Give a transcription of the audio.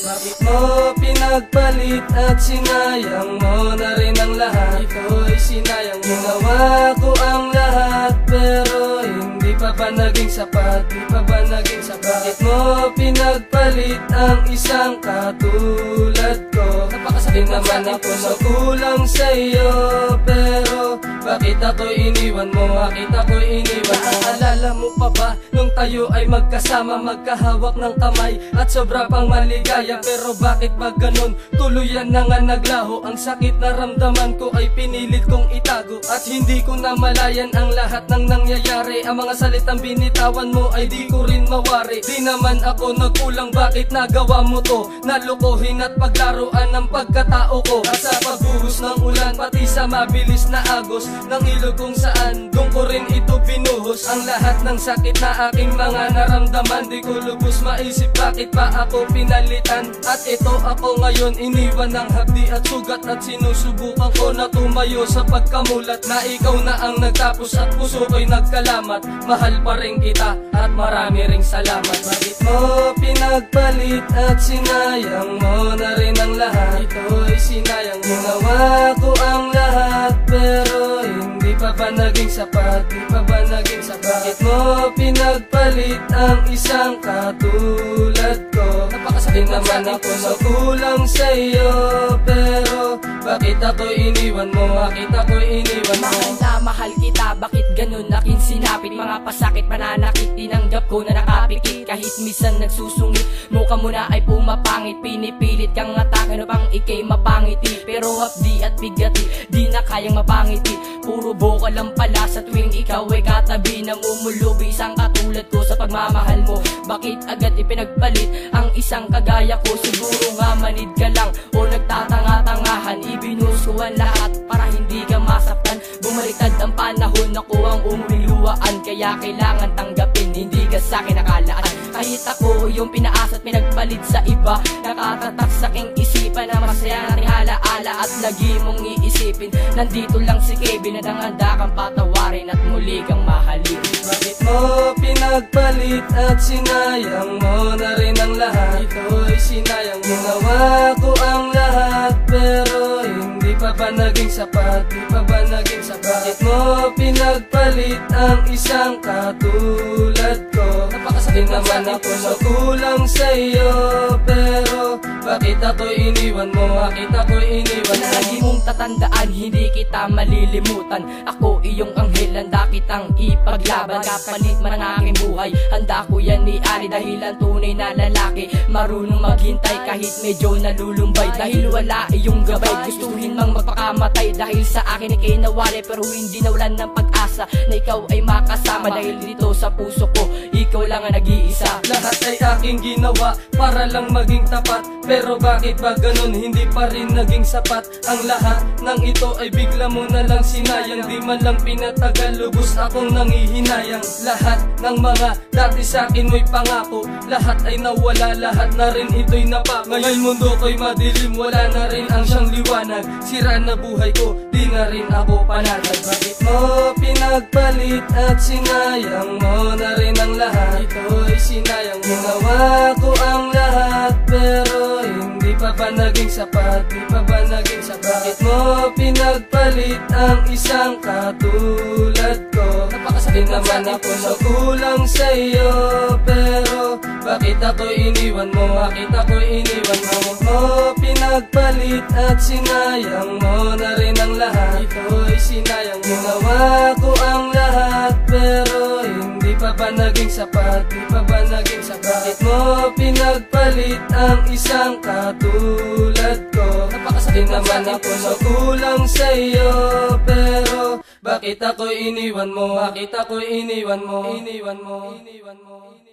Bakit mo pinagpalit at sinayang mo na rin ang lahat? Ito'y sinayang mo. Ginawa ko ang lahat pero hindi pa ba naging sapat? Di pa ba naging sapat? Bakit mo pinagpalit ang isang katulad ko? Di naman ako nakulang sa'yo, pero bakit ako'y iniwan mo? Bakit ako'y iniwan mo? Naalala mo pa ba nung tayo ay magkasama, magkahawak ng kamay at sobra pang maligaya? Pero bakit ba ganun? Tuluyan na nga naglaho. Ang sakit na ramdaman ko ay pinilit kong itago at hindi ko namalayan ang lahat ng nangyayari. Ang mga salitang binitawan mo ay di ko rin mawari. Di naman ako nagkulang, bakit nagawa mo to? Nalukuhin at paglaruan ng pagkatao ko at sa pagbuhos ng ulan, pati sa mabilis na agos ng ilog kung saan doon ko rin ito binuhos. Ang lahat ng sakit na aking mga naramdaman, di ko lubos maisip bakit pa ako pinalitan. At ito ako ngayon, iniwan ng hapdi at sugat, at sinusubukan ko na tumayo sa pagkamulat. Na ikaw na ang nagtapos at puso ko'y nagkalamat. Mahal pa rin kita at marami ring salamat. Bakit mo pinagpalit at sinayang mo na rin ang lahat? Ito'y sinayang. Ginawa ko ang lahat pero hindi pa ba naging sapat? Di pa ba naging sapat? Bakit mo pinagpalit ang isang katulad ko? Di naman ako nakulang sa'yo, pero bakit ako'y iniwan mo? Bakit ako'y iniwan mo? Mahal na mahal kita, bakit ganun aking sinapit? Mga pasakit, pananakit, tinanggap ko na nakapikit. Kahit misan nagsusungit, mukha mo na ay pumapangit. Pinipilit kang atakan upang ikay mapangiti, pero hapdi at bigati, di na kayang mapangiti. Puro boka lang pala sa tuwing ikaw ay katabi. Namumulubi isang katulad ko sa pagmamahal mo. Bakit agad ipinagpalit ang isang kagaya ko? Siguro nga manid ka lang o nagtatanga-tangahan. Ibinuhos ko ang lahat para hindi ka masaktan. Bumaliktad ang panahon, ako ang umuwing luwaan. Kaya kailangan tanggapin, hindi ka sa'kin nakalaan. Kahit ako yung pinaas at pinagpalit sa iba, nakatatak sa aking isipan na masaya nating alaala. At lagi mong iisipin, nandito lang si Kevin, at ang handa kang patawarin at muli kang mahalin. Bakit mo pinagpalit at sinayang mo na rin ang lahat? Ito'y sinayang. Ginawa ko ang lahat pero hindi pa ba naging sapat? Di pa ba naging sapat? Bakit mo pinagpalit ang isang katulad ko? Di naman ako nakulang sa'yo, pero bakit ako'y iniwan mo? Bakit ako'y iniwan mo? Lagi mong tatandaan, hindi kita malilimutan. Ako iyong anghel, handa kitang ipaglaban. Kapalit man ang aking buhay, handa ko yan i-ari. Dahil ang tunay na lalaki, marunong maghintay kahit medyo nalulumbay. Dahil wala iyong gabay, gustuhin mang magpakamatay. Dahil sa akin ikay nawali, pero hindi nawalan ng pag-asa na ikaw ay makasama. Dahil dito sa puso ko, ikaw lang ang nag-iisa. Lahat ay aking ginawa para lang maging tapat, pero bakit ba ganun? Hindi pa rin naging sapat. Ang lahat ng ito ay bigla mo na lang sinayang. Di man lang pinatagal, lubos akong nangihinayang. Lahat ng mga dati sa'kin mo'y pangako, lahat ay nawala, lahat na rin ito'y napako. Ngayon mundo ko'y madilim, wala na rin ang siyang liwanag. Sira na buhay ko, di na rin ako panatag. Bakit mo pinagpalit at sinayang mo na rin ang lahat? Ito'y sinayang. Ginawa ko ang lahat pero hindi pa ba naging sapat? Di pa ba naging sapat? Bakit mo pinagpalit ang isang katulad ko? Di naman ako nakulang sa'yo, pero bakit ako'y iniwan mo? Bakit ako'y iniwan mo? Mo pinagpalit at sinayang mo na rin ang lahat. Ito'y sinayang. Ginawa ko ang lahat pero hindi pa ba naging sapat? Di pa ba naging sapat? Bakit mo pinagpalit ang isang katulad ko? Di naman ako nakulang sa'yo, pero bakit ako'y iniwan mo? Bakit ako'y iniwan mo? Iniwan mo, iniwan mo.